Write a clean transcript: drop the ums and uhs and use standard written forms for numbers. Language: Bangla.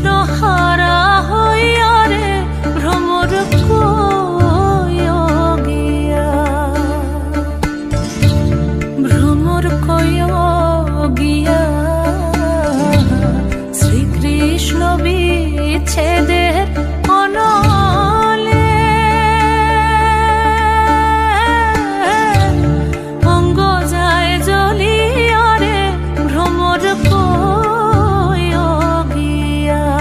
কৃষ্ণ হারা হইয়া রে ভ্রমর কই গিয়া, ভ্রমর কই গিয়া। শ্রীকৃষ্ণ বিচ্ছেদের